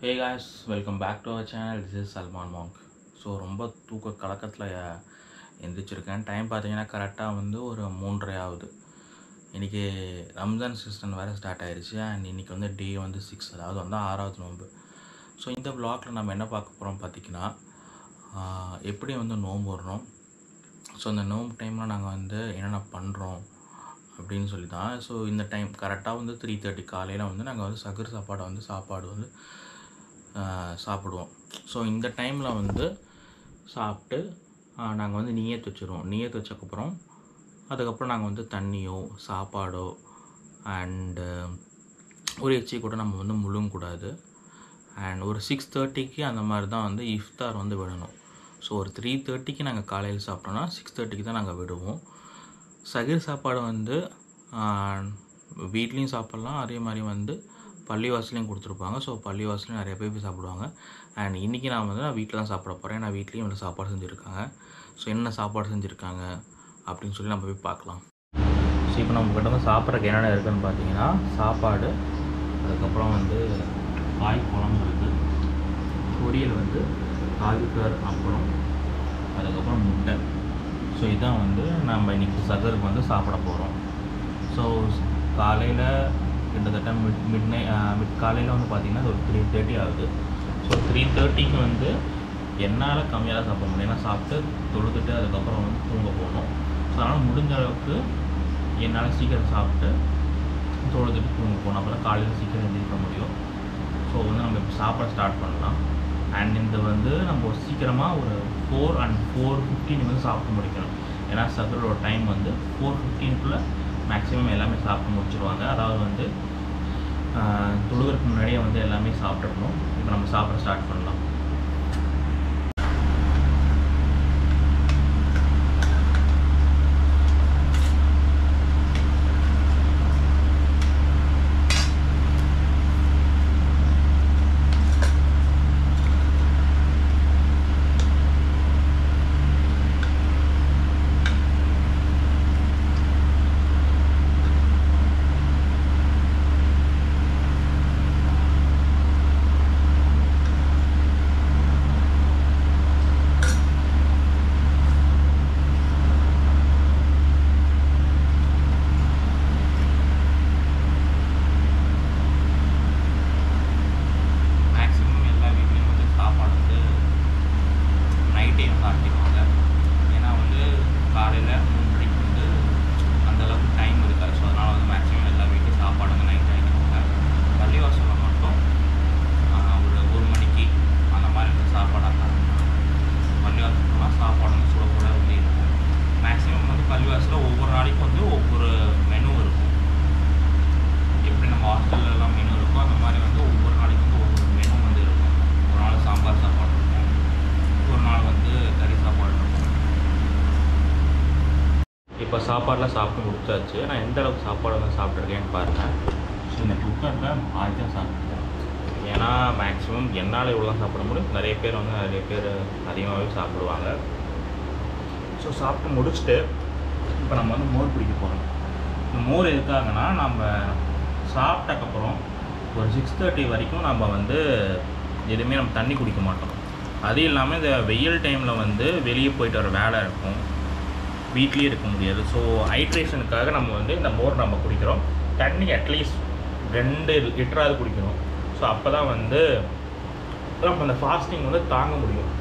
Hey guys, welcome back to our channel. This is Salman Monk. So ரொம்ப தூக்க கலக்கத்தில் எந்திரிச்சிருக்கேன். Time பார்த்தீங்கன்னா கரெக்டாக ஒரு 3:30 ஆகுது. இன்றைக்கி ரம்ஜான் சீசன் வேறு ஸ்டார்ட் ஆகிடுச்சு. அண்ட் இன்றைக்கி டே 6, அதாவது 6வது நோன்பு. ஸோ இந்த வ்ளாகில் நம்ம என்ன பார்க்க போகிறோம் பார்த்திங்கன்னா, எப்படி நோன்பு வரணும், ஸோ இந்த நோன்பு டைமில் நாங்கள் என்னென்ன பண்ணுறோம் அப்படின்னு சொல்லி தான். ஸோ இந்த டைம் கரெக்டாக 3:30 காலையில் நாங்கள் சகர் சாப்பாடு சாப்பிடுவோம். ஸோ இந்த டைமில் சாப்பிட்டு நாங்கள் நியத் வச்சுருவோம். நியத் வச்சக்கப்புறம் அதுக்கப்புறம் நாங்கள் தண்ணியோ சாப்பாடோ அண்டு ஒரு எச்சி கூட நம்ம முழுங்கக்கூடாது. அண்ட் ஒரு 6:30க்கு அந்த மாதிரி தான் இஃப்தார் விடணும். ஸோ ஒரு 3:30க்கு நாங்கள் காலையில் சாப்பிட்டோன்னா 6:30க்கு தான் நாங்கள் விடுவோம். சகீர் சாப்பாடு வீட்லேயும் சாப்பிட்லாம், அதே மாதிரி பள்ளிவாசலையும் கொடுத்துருப்பாங்க. ஸோ பள்ளிவாசலையும் நிறைய பேர் போய் சாப்பிடுவாங்க. அண்ட் இன்றைக்கி நான் வீட்டில் தான் சாப்பிட போகிறேன். ஏன்னா வீட்லேயும் சாப்பாடு செஞ்சுருக்காங்க. ஸோ என்ன சாப்பாடு செஞ்சுருக்காங்க அப்படின்னு சொல்லி நம்ம போய் பார்க்கலாம். ஸோ இப்போ நம்மக்கிட்ட சாப்பிட்றதுக்கு என்னென்ன இருக்குதுன்னு பார்த்தீங்கன்னா, சாப்பாடு, அதுக்கப்புறம் காய் குழம்பு இருக்குது, பொரியல் காலிஃப்ளவர், அப்புறம் அதுக்கப்புறம் முட்டை. ஸோ இதான் நம்ம இன்றைக்கி சகருக்கு சாப்பிட போகிறோம். ஸோ காலையில் கிட்டத்தட்ட மிட் காலையில் பார்த்திங்கன்னா ஒரு 3:30 ஆகுது. ஸோ 3:30க்கு என்னால் கம்மியாக தான் சாப்பிட முடியும். ஏன்னா சாப்பிட்டு தொழுதுட்டு அதுக்கப்புறம் தூங்க போகணும். ஸோ அதனால் முடிஞ்ச அளவுக்கு என்னால் சீக்கிரம் சாப்பிட்டு தொழுதுட்டு தூங்க போகணும். அப்போ தான் காலையில் சீக்கிரம் எழுந்திரிக்க முடியும். ஸோ நம்ம இப்போ சாப்பிட ஸ்டார்ட் பண்ணலாம். அண்ட் இந்த நம்ம சீக்கிரமாக ஒரு 4 and 4:15 சாப்பிட்டு முடிக்கணும். ஏன்னா சகரோட டைம் 4:15க்குள்ளே மேக்ஸிமம் எல்லாமே சாப்பிட்டு முடிச்சிடுவாங்க. அதாவது தொழுகிறதுக்கு முன்னாடியே எல்லாமே சாப்பிட்றணும். இப்போ நம்ம சாப்பிட ஸ்டார்ட் பண்ணலாம். இப்போ சாப்பாடெலாம் சாப்பிட்டு முடிச்சாச்சு. நான் எந்த அளவுக்கு சாப்பாடு சாப்பிட்ருக்கேன்னு பாருங்கள். ஸோ இந்த குக்கரில் ஆதி தான் சாப்பிட்ருக்கேன். ஏன்னா மேக்ஸிமம் என்னால் இவ்வளோ தான் சாப்பிட முடியும். நிறைய பேர் அதிகமாகவே சாப்பிடுவாங்க. ஸோ சாப்பிட்டு முடிச்சுட்டு இப்போ நம்ம மோர் பிடிக்க போகிறோம். இந்த மோர் எதுக்காகனா, நம்ம சாப்பிட்டக்கப்புறம் ஒரு 6:30 வரைக்கும் நம்ம எதுவுமே நம்ம தண்ணி குடிக்க மாட்டோம். அது இல்லாமல் இந்த வெயில் டைமில் வெளியே போயிட்டு வர வேலை இருக்கும், வீட்லேயே இருக்க முடியாது. ஸோ ஹைட்ரேஷனுக்காக நம்ம இந்த மோர் நம்ம குடிக்கிறோம். தண்ணி அட்லீஸ்ட் 2 லிட்டராவது குடிக்கணும். ஸோ அப்போ தான் நம்ம அந்த ஃபாஸ்டிங் தாங்க முடியும்.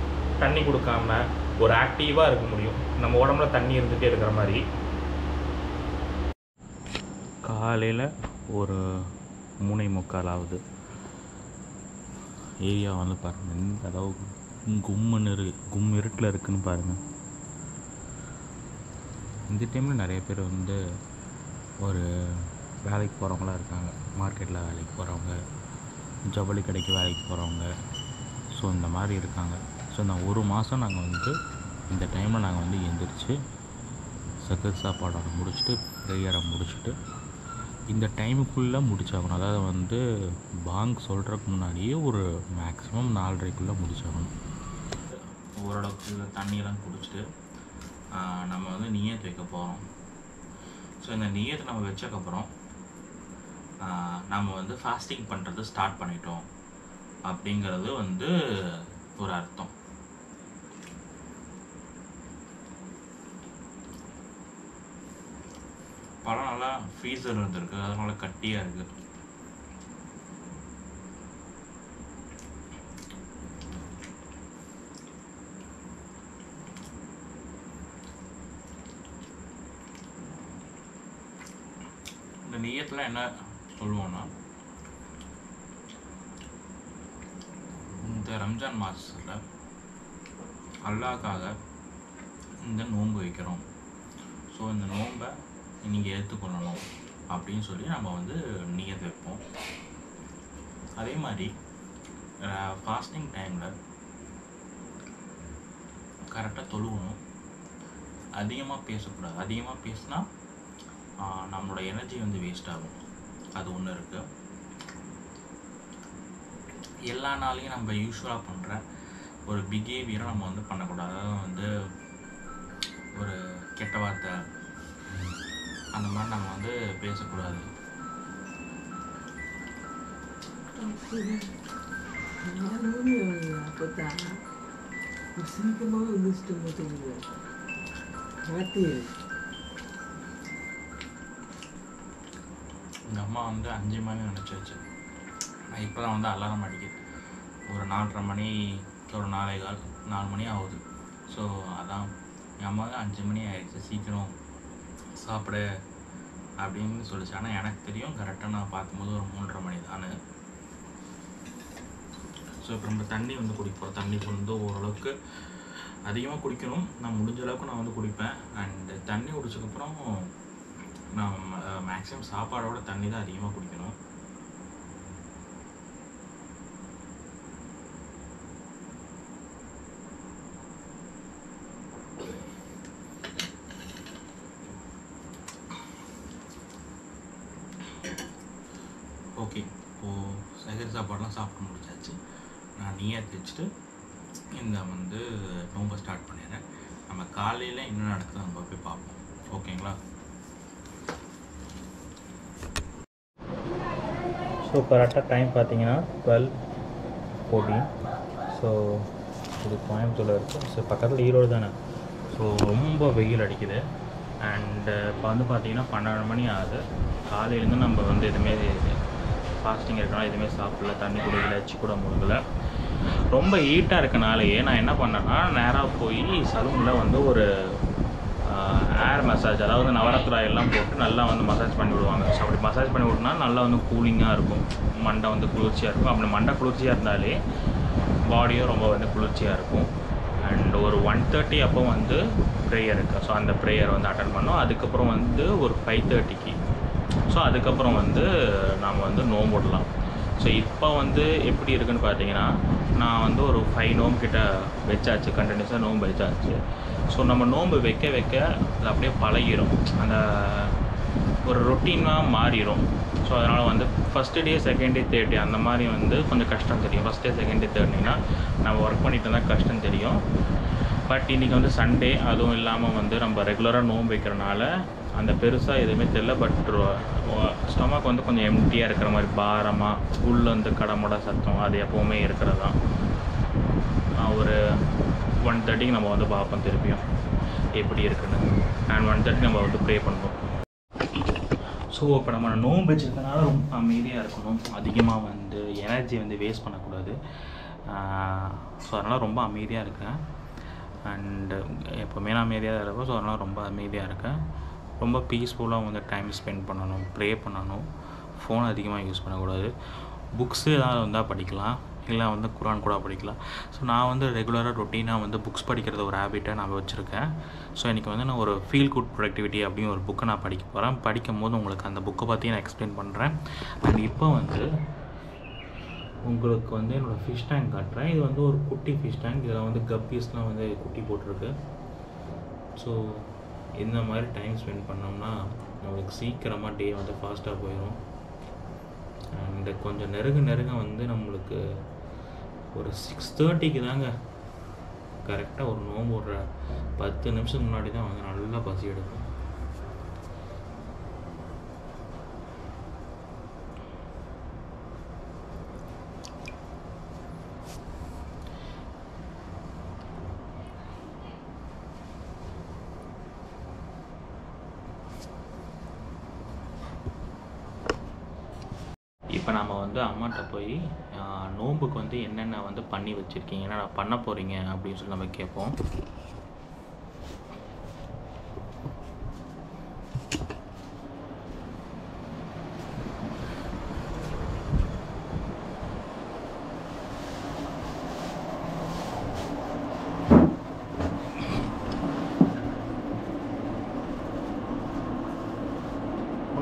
தண்ணி கொடுக்காம ஒரு ஆக்டிவாக இருக்க முடியும். நம்ம உடம்புல தண்ணி இருந்துகிட்டே இருக்கிற மாதிரி. காலையில் ஒரு 3:45 ஆகுது. ஏரியா பாருங்கள் எந்த அளவுக்கு கும் இருட்டில் இருக்குதுன்னு பாருங்கள். இந்த டைமில் நிறைய பேர் ஒரு வேலைக்கு போகிறவங்களாம் இருக்காங்க. மார்க்கெட்டில் வேலைக்கு போகிறவங்க, ஜவுளி கடைக்கு வேலைக்கு போகிறவங்க, ஸோ இந்த மாதிரி இருக்காங்க. ஸோ இந்த ஒரு மாதம் நாங்கள் இந்த டைமில் நாங்கள் எந்திரிச்சு சகர் சாப்பாடோட முடிச்சுட்டு ப்ரேயரை முடிச்சுட்டு இந்த டைமுக்குள்ளே முடிச்சாகணும். அதாவது பாங்க் சொல்கிறதுக்கு முன்னாடியே ஒரு மேக்ஸிமம் 4:30க்குள்ளே முடிச்சாகணும். ஓரளவுக்கு தண்ணியெல்லாம் குடிச்சிட்டு நம்ம நியத் வைக்க போகிறோம். ஸோ இந்த நியத்தை நம்ம வச்சக்கப்புறம் நம்ம ஃபாஸ்டிங் பண்ணுறது ஸ்டார்ட் பண்ணிட்டோம் அப்படிங்கிறது வந்து ஒரு அர்த்தம். பழம் நல்லா ஃப்ரீசர் இருந்திருக்கு, அதனால கட்டியாக இருக்குது. இந்த நியத்தில் என்ன சொல்லுவோன்னா, இந்த ரம்ஜான் மாதத்தில் அல்லாஹ்க்காக இந்த நோன்பு வைக்கிறோம். ஸோ இந்த நோன்பை நீங்கள் ஏற்றுக்கொள்ளணும் அப்படின்னு சொல்லி நம்ம வந்து நியத் வைப்போம். அதே மாதிரி ஃபாஸ்டிங் டைமில் கரெக்டாக தொழுகணும். அதிகமாக பேசக்கூடாது. அதிகமாக பேசினா நம்மளோட எனர்ஜி வந்து வேஸ்ட் ஆகும். அது ஒன்று இருக்குது. எல்லா நாளையும் நம்ம யூஸ்வலாக பண்ணுற ஒரு பிஹேவியரை நம்ம வந்து பண்ணக்கூடாது. அதாவது வந்து ஒரு கெட்ட வார்த்தை அந்த மாதிரி நம்ம வந்து பேசக்கூடாது. எங்கள் அம்மா வந்து 5 மணி நினச்சாச்சு. நான் இப்போ தான் வந்து அலாரம் அடிக்குது. ஒரு 4:30 மணி, ஒரு 4 மணி ஆகுது. ஸோ அதான் எங்கள் அம்மா 5 மணி ஆயிடுச்சு, சீக்கிரம் சாப்பிடு அப்படின்னு சொல்லிச்சு. ஆனால் எனக்கு தெரியும் கரெக்டாக நான் பார்க்கும்போது ஒரு 3:30 மணி தானே. ஸோ இப்போ நம்ம தண்ணி வந்து குடிப்போம். தண்ணி வந்து ஓரளவுக்கு அதிகமாக குடிக்கணும். நான் முடிஞ்ச அளவுக்கு நான் வந்து குடிப்பேன். அண்டு தண்ணி குடிச்சதுக்கப்புறம் நான் மேக்ஸிமம் சாப்பாடோட தண்ணி தான் அதிகமாக குடிக்கணும். ஓகே, இப்போது சைகர் சாப்பாடெலாம் சாப்பிட்டு முடிச்சாச்சு. நான் நியத் வச்சுட்டு இந்த வந்து நோம்பை ஸ்டார்ட் பண்ணிடுறேன். நம்ம காலையில் என்ன நடக்குது நம்ம போய் பார்ப்போம். ஓகேங்களா? ஸோ கரெக்டாக டைம் பார்த்தீங்கன்னா 12:14. ஸோ இது கோயம்புத்தூரில் இருக்குது. ஸோ பக்கத்தில் ஈரோடு தானே. ஸோ ரொம்ப வெயில் அடிக்குது. அண்டு இப்போ வந்து பார்த்திங்கன்னா 12 மணி ஆகுது. காலையிலேருந்து நம்ம வந்து எதுவுமே ஃபாஸ்டிங் இருக்கணும், எதுவுமே சாப்பிடல, தண்ணி குடிக்கல, எச்சி கூட முழுகலை. ரொம்ப ஹீட்டாக இருக்கனாலேயே நான் என்ன பண்ணேன்னா, நேராக போய் சலூனில் வந்து ஒரு ஏர் மசாஜ், அதாவது நவரத்னா எல்லாம் போட்டு நல்லா வந்து மசாஜ் பண்ணி விடுவாங்க. ஸோ அப்படி மசாஜ் பண்ணி விட்னா நல்லா வந்து கூலிங்காக இருக்கும், மண்டை வந்து குளிர்ச்சியாக இருக்கும். அப்படி மண்டை குளிர்ச்சியாக இருந்தாலே பாடியும் ரொம்ப வந்து குளிர்ச்சியாக இருக்கும். அண்ட் ஒரு 1:30 அப்போ வந்து ப்ரேயர் இருக்குது. ஸோ அந்த ப்ரேயர் வந்து அட்டன் பண்ணோம். அதுக்கப்புறம் வந்து ஒரு 5:30க்கு ஸோ அதுக்கப்புறம் வந்து நாம் வந்து நோம்பு விடலாம். ஸோ இப்போ வந்து எப்படி இருக்குதுன்னு பார்த்தீங்கன்னா, நான் வந்து ஒரு 5 நோம்பு கிட்ட வச்சாச்சு, கண்டினியூஸாக நோம்பு வச்சாச்சு. ஸோ நம்ம நோம்பு வைக்க வைக்க அது அப்படியே பழகிடும், அந்த ஒரு ரொட்டீனாக மாறிடும். ஸோ அதனால் வந்து first day, second day, third day அந்த மாதிரி வந்து கொஞ்சம் கஷ்டம் தெரியும். First day, second day, third டேனா நம்ம ஒர்க் பண்ணிட்டு இருந்தால் கஷ்டம் தெரியும். பட் இன்றைக்கி வந்து சண்டே, அதுவும் இல்லாமல் வந்து நம்ம ரெகுலராக நோம்பு வைக்கிறனால அந்த பெருசாக எதுவுமே தெரியல. பட் ஸ்டொமக் வந்து கொஞ்சம் எம்டியாக இருக்கிற மாதிரி, பாரமாக, உள்ள வந்து கடமுட சத்தம் அது எப்போவுமே இருக்கிறது தான். ஒரு 1:30க்கு நம்ம வந்து பார்ப்போம் திருப்பியும் எப்படி இருக்குன்னு. அண்ட் 1:30 நம்ம வந்து ப்ரே பண்ணுவோம். ஸோ இப்போ நம்ம நோம்பு வச்சுருக்கனால ரொம்ப அமைதியாக இருக்கணும், அதிகமாக வந்து எனர்ஜி வந்து வேஸ்ட் பண்ணக்கூடாது. ஸோ அதனால் ரொம்ப அமைதியாக இருக்கேன். அண்டு எப்போவுமே நான் அமைதியாக தான் இருக்கேன். ஸோ அதனால் ரொம்ப அமைதியாக இருக்கேன். ரொம்ப பீஸ்ஃபுல்லாக வந்து டைம் ஸ்பெண்ட் பண்ணணும், ப்ரே பண்ணணும், ஃபோன் அதிகமாக யூஸ் பண்ணக்கூடாது. புக்ஸு ஏதாவது வந்தால் படிக்கலாம், இல்லை வந்து குரான் கூட படிக்கலாம். ஸோ நான் வந்து ரெகுலராக ரொட்டீனாக வந்து புக்ஸ் படிக்கிறது ஒரு ஹேபிட்டை நான் வச்சுருக்கேன். ஸோ இன்றைக்கி வந்து நான் ஒரு ஃபீல் குட் ப்ரொடக்டிவிட்டி அப்படின்னு ஒரு புக்கை நான் படிக்க போகிறேன். படிக்கும் போது உங்களுக்கு அந்த புக்கை பற்றி நான் எக்ஸ்பிளைன் பண்ணுறேன். அண்ட் இப்போ வந்து உங்களுக்கு வந்து என்னோடய ஃபிஷ் டேங்க் காட்டுறேன். இது வந்து ஒரு குட்டி ஃபிஷ் டேங்க். இதில் வந்து கப்பீஸ்லாம் வந்து குட்டி போட்டிருக்கு. ஸோ இந்த மாதிரி டைம் ஸ்பெண்ட் பண்ணோம்னா நம்மளுக்கு சீக்கிரமாக டே வந்து ஃபாஸ்ட்டாக போயிடும். அண்டு கொஞ்சம் நெருங்க வந்து நம்மளுக்கு ஒரு 6:30க்கு தாங்க கரெக்டாக ஒரு நோம்பு விடுற 10 நிமிஷம் முன்னாடி தான் வந்து நல்லா பசி எடுக்கும். இப்போ நம்ம வந்து அம்மாட்ட போய் நோம்புக்கு வந்து என்னென்ன வந்து பண்ணி வச்சுருக்கீங்க, என்னென்ன பண்ண போகிறீங்க அப்படின்னு சொல்லி நம்ம கேட்போம்.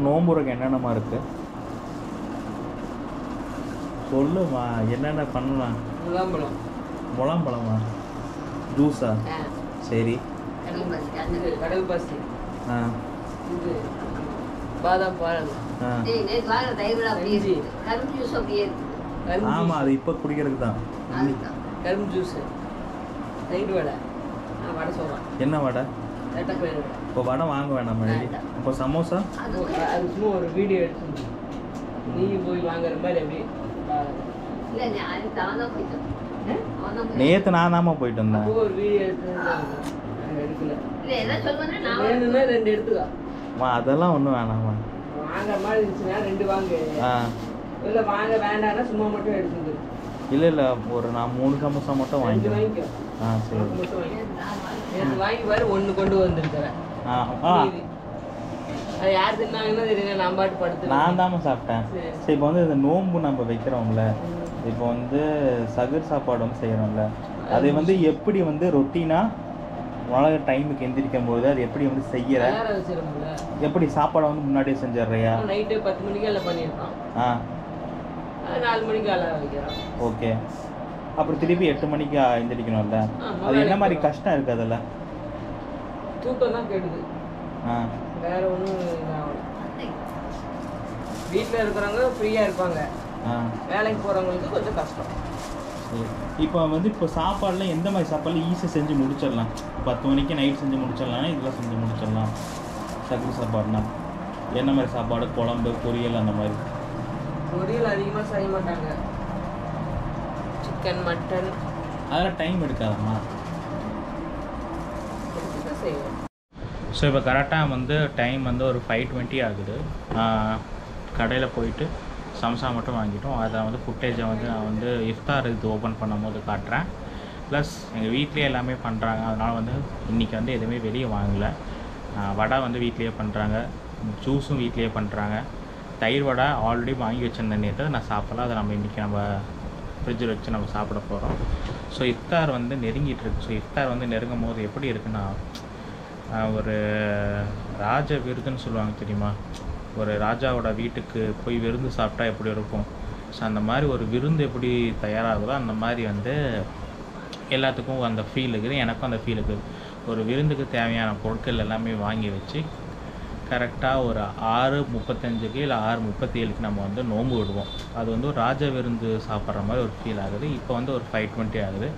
நோம்புறக்கு என்னென்னமா இருக்குது சொல்லுமா, என்னென்ன பண்ணலாம்? முலாம்பழமா? ஜூஸா? சரி. கடல் பாசி, பாதாம் பால். ஆமாம், அது இப்போ குடிக்கிறதுக்கு தான். கரும்பு ஜூஸ், தயிர் வடை. வடை சொல்கிறேன். என்ன வடை? இப்போ வடை வாங்க வேணாம். இப்போ சமோசா அது சும்மா ஒரு வீடியோ எடுத்து நீங்கள் போய் வாங்குற மாதிரி அப்படி. நேற்று நான் தாம்மா போயிட்டு வந்தேன். ஒரு வீடியோ எடுக்கல. வேணும்னா 2 எடுத்துக்கோ. அதெல்லாம் ஒன்றும் வேணாமா. வாங்குற மாதிரி இருந்துச்சுன்னா 2 வாங்கு. இல்லை வாங்க வேண்டாம்னா சும்மா மட்டும் எடுத்துங்க. இல்லை நான் 3 சமோசா மட்டும் வாங்கிக்கிறேன். வாங்கிக்கோ. சரி. வாங்கி பாரு, 1 கொண்டு வந்துருக்கிறேன். அது யார் தின்னாங்கன்னா தெரியல, நான் பாட்டு படுத்து. நான் தாம்மா சாப்பிட்டேன். சரி, இப்போ வந்து இந்த நோம்பு நம்ம வைக்கிறோம்ல, இப்போ வந்து சகர் சாப்பாடு வந்து செய்கிறோம்ல, அதை வந்து எப்படி வந்து ரொட்டீனாக உலக டைமுக்கு எந்திரிக்கும் போது அது எப்படி வந்து செய்யற, எப்படி சாப்பாடை வந்து முன்னாடியே செஞ்சிடுறியா? நைட்டு 10 மணிக்கு எல்லாம் பண்ணியிருக்கோம். 4 மணிக்கு எல்லாம் வைக்கிறோம். ஓகே. அப்புறம் திருப்பி 8 மணிக்கு எந்திரிக்கணும்ல, அது என்ன மாதிரி கஷ்டம் இருக்குது அதில்? தூக்கம் தான் கெடுது, வேற ஒன்றும். வீட்டில் இருக்கிறவங்க ஃப்ரீயாக இருப்பாங்க, வேலைக்கு போகிறவங்களுக்கு கொஞ்சம் கஷ்டம். இப்போ வந்து இப்போ சாப்பாடுலாம் எந்த மாதிரி சாப்பாடுலாம் ஈஸியாக செஞ்சு முடிச்சிடலாம்? 10 மணிக்கு நைட் செஞ்சு முடிச்சிடலாம், இதெல்லாம் செஞ்சு முடிச்சிடலாம். சக்கரை சாப்பாடுனா என்ன மாதிரி சாப்பாடு? குழம்பு, பொரியல் அந்த மாதிரி? பொரியல் அதிகமாக செய்ய மாட்டாங்க. சிக்கன், மட்டன் அதெல்லாம் டைம் எடுக்காதம்மா. செய்வோம். ஸோ இப்போ கரெக்டாக வந்து டைம் வந்து ஒரு 5:20 ஆகுது. கடையில் போயிட்டு சம்சா மட்டும் வாங்கிட்டோம். அதை வந்து ஃபுட்டேஜை வந்து நான் வந்து இஃப்தார் இது ஓப்பன் பண்ணும் போது காட்டுறேன். ப்ளஸ் எங்கள் வீட்லேயே எல்லாமே பண்ணுறாங்க, அதனால் வந்து இன்றைக்கி வந்து எதுவுமே வெளியே வாங்கலை. வடை வந்து வீட்லேயே பண்ணுறாங்க, ஜூஸும் வீட்லேயே பண்ணுறாங்க. தயிர் வடை ஆல்ரெடி வாங்கி வச்சுருந்த நேரத்தை நான் சாப்பிடலாம், அதை நம்ம இன்றைக்கி நம்ம ஃப்ரிட்ஜில் வச்சு நம்ம சாப்பிட போகிறோம். ஸோ இஃப்தார் வந்து நெருங்கிட்டு இருக்கு. ஸோ இஃப்தார் வந்து நெருங்கும் போது எப்படி இருக்குன்னா, ஒரு ராஜ விருதுன்னு சொல்லுவாங்க தெரியுமா? ஒரு ராஜாவோட வீட்டுக்கு போய் விருந்து சாப்பிட்டா எப்படி இருக்கும், ஸோ அந்த மாதிரி ஒரு விருந்து எப்படி தயாராகுதோ அந்த மாதிரி வந்து எல்லாத்துக்கும் அந்த ஃபீல் இருக்குது. எனக்கும் அந்த ஃபீல் இருக்குது. ஒரு விருந்துக்கு தேவையான பொருட்கள் எல்லாமே வாங்கி வச்சு கரெக்டாக ஒரு 6:35 இல்லை 6:37 நம்ம வந்து நோன்பு விடுவோம். அது வந்து ஒரு ராஜ விருந்து சாப்பிட்ற மாதிரி ஒரு ஃபீல் ஆகுது. இப்போ வந்து ஒரு 5:20 ஆகுது.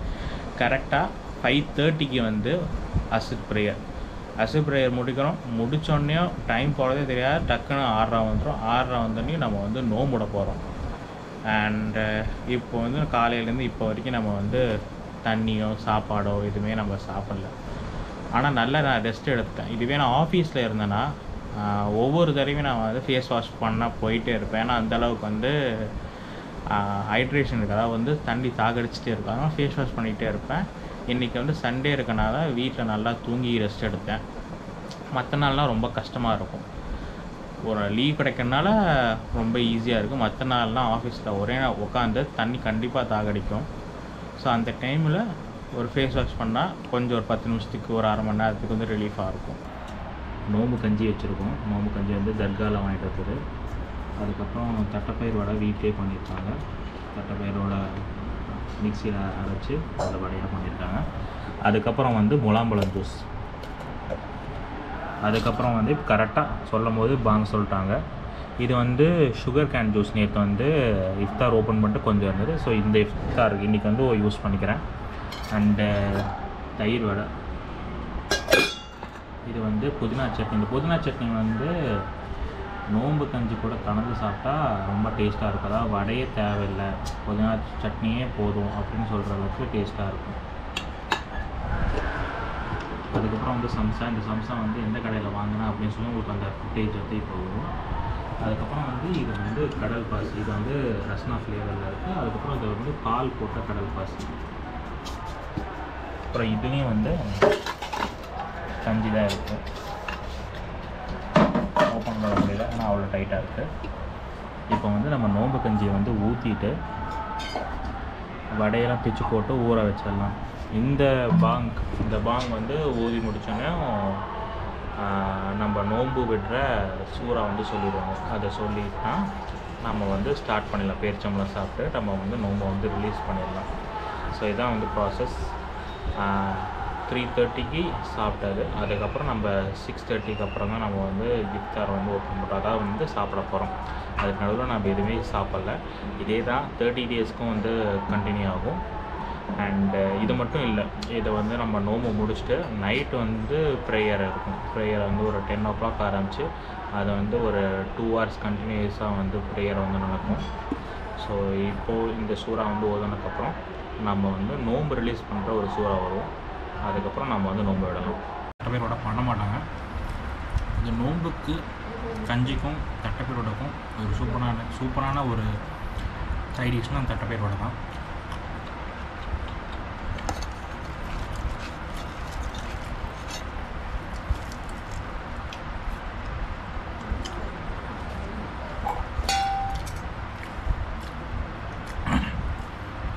கரெக்டாக 5:30 வந்து அசுர் ப்ரேயர் முடித்தோடனே டைம் போகிறதே தெரியாது, டக்குன்னு 6:30 வந்துடும். 6:30 வந்தோடனே நம்ம வந்து நோம்புட போகிறோம். அண்டு இப்போ வந்து காலையிலேருந்து இப்போ வரைக்கும் நம்ம வந்து தண்ணியோ சாப்பாடோ எதுவுமே நம்ம சாப்பிடல. ஆனால் நல்லா நான் ரெஸ்ட் எடுத்துட்டேன். இதுவே நான் ஆஃபீஸில் இருந்தேன்னா ஒவ்வொரு தடவையும் நான் வந்து ஃபேஸ் வாஷ் பண்ண போயிட்டே இருப்பேன். ஏன்னா அந்தளவுக்கு வந்து ஹைட்ரேஷன் இருக்குது, அதாவது வந்து தண்ணி தாகடிச்சிட்டே இருக்கும். அதனால் ஃபேஸ் வாஷ் பண்ணிகிட்டே இருப்பேன். இன்றைக்கி வந்து சண்டே இருக்கனால வீட்டில் நல்லா தூங்கி ரெஸ்ட் எடுத்தேன். மற்ற நாள்லாம் ரொம்ப கஷ்டமாக இருக்கும். ஒரு லீவ் கிடைக்கிறனால ரொம்ப ஈஸியாக இருக்கும். மற்ற நாள்லாம் ஆஃபீஸில் ஒரே நாள் உட்காந்து தண்ணி கண்டிப்பாக தாகடிக்கும். ஸோ அந்த டைமில் ஒரு ஃபேஸ் வாஷ் பண்ணால் கொஞ்சம் ஒரு 10 நிமிஷத்துக்கு ஒரு அரை மணி நேரத்துக்கு வந்து ரிலீஃபாக இருக்கும். நோம்பு கஞ்சி வச்சுருக்கோம். நோம்பு கஞ்சி வந்து தர்காவில் வாங்கிட்டு வந்தது. அதுக்கப்புறம் தட்டைப்பயிர் வடை வீட்டிலே பண்ணியிருக்காங்க. தட்டைப்பயிரோட மிக்சியில் அரைச்சி அதை வடையாக பண்ணியிருக்காங்க. அதுக்கப்புறம் வந்து முலாம்பழம் ஜூஸ். அதுக்கப்புறம் வந்து கரெக்டாக சொல்லும் போது பாங்க சொல்லிட்டாங்க. இது வந்து சுகர் கேன் ஜூஸ். நேற்று வந்து இஃப்தார் ஓப்பன் பண்ணிட்டு கொஞ்சம் இருந்தது. ஸோ இந்த இஃப்தார் இன்றைக்கி வந்து யூஸ் பண்ணிக்கிறேன். அண்டு தயிர் வடை. இது வந்து புதினா சட்னி. இந்த புதினா சட்னி வந்து நோம்பு கஞ்சி கூட கலந்து சாப்பிட்டா ரொம்ப டேஸ்ட்டாக இருக்கும். அதாவது வடையே தேவையில்லை, புதினா சட்னியே போதும் அப்படின்னு சொல்கிற அளவுக்கு டேஸ்ட்டாக இருக்கும். அதுக்கப்புறம் வந்து சம்சா. இந்த சம்சா வந்து எந்த கடையில் வாங்கினா அப்படின்னு சொல்லி உங்களுக்கு அந்த ஃபுட்டேஜ் வந்து இப்போ வரும். அதுக்கப்புறம் வந்து இது வந்து கடல் பாசி, இது வந்து ரஸ்னா ஃப்ளேவரில் இருக்குது. அதுக்கப்புறம் இது வந்து பால் போட்ட கடல் பாசி. அப்புறம் இதுலேயும் வந்து கஞ்சி தான் இருக்குது. ஓப்பன் பண்ண முடியல, ஆனால் அவ்வளோ டைட்டாக இருக்குது. இப்போ வந்து நம்ம நோம்பு கஞ்சியை வந்து ஊற்றிட்டு வடையெல்லாம் பிச்சு போட்டு ஊற வச்சிடலாம். இந்த பாங் வந்து ஊதி முடிச்சோன்னே நம்ம நோன்பு விடுற சூறா வந்து சொல்லிடுவாங்க. அதை சொல்லிட்டா நம்ம வந்து ஸ்டார்ட் பண்ணிடலாம். பேரிச்சம்பழம் சாப்பிட்டு நம்ம வந்து நோன்பை வந்து ரிலீஸ் பண்ணிடலாம். ஸோ இதான் வந்து ப்ராசஸ். 3:30க்கு சாப்பிட்டது. அதுக்கப்புறம் நம்ம 6:30க்கு அப்புறம் தான் நம்ம வந்து இஃப்தார் வந்து ஓப்பன் பண்ணுறோம். அதாவது வந்து சாப்பிட போகிறோம். அதுக்கு நடுவில் நம்ம எதுவுமே சாப்பிடல. இதே தான் 30 டேஸ்க்கும் வந்து கண்டினியூ ஆகும். அண்டு இது மட்டும் இல்லை, இதை வந்து நம்ம நோம்பு முடிச்சுட்டு நைட்டு வந்து ப்ரேயர் இருக்கும். ப்ரேயர் வந்து ஒரு 10 o'clock ஆரம்பித்து அதை வந்து ஒரு 2 hours கண்டினியூஸாக வந்து ப்ரேயர் வந்து நடக்கும். ஸோ இப்போது இந்த சூறா வந்து ஓதுனதுக்கப்புறம் நம்ம வந்து நோம்பு ரிலீஸ் பண்ணுற ஒரு சூறா வரும். அதுக்கப்புறம் நம்ம வந்து நோம்பு விடலாம். தட்டைப்பயிரோட பண்ண மாட்டாங்க. இந்த நோம்புக்கு கஞ்சிக்கும் தட்டைப்பயிரோடக்கும் ஒரு சூப்பரான ஒரு சைட் டிஷ்னால் அந்த தட்டைப்பயிரோட தான்.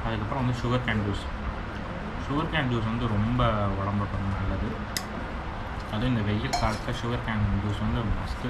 அதுக்கப்புறம் வந்து சுகர் கேன் ஜூஸ் வந்து ரொம்ப உடம்புக்கு நல்லது. அதுவும் இந்த வெயில் காலத்தில் சுகர் கேன் ஜூஸ் வந்து மஸ்ட்டு.